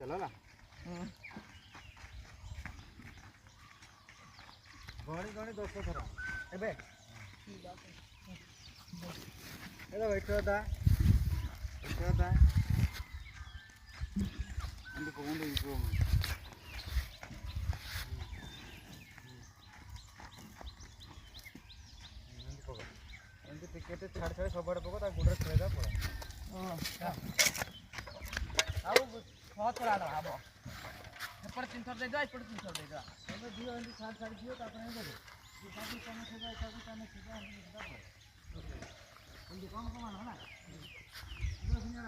चलो ना गणी गणी 10 थर एबे एदा बैठदा अंदर कौन देखो टिकेट छाड़ छाड़ सब बड़े पको ता गुडर खेलेगा पड़ा आउ बहुत थोड़ा ला आबो एपर 3 थर दे दो एपर 3 थर दे दो एबे दियो अंदर छाड़ छाड़ दियो ता अपने दे जो बाकी कम सेगा ऐसा भी कम सेगा हम सेगा अंदर कम कम ना दो सुनिया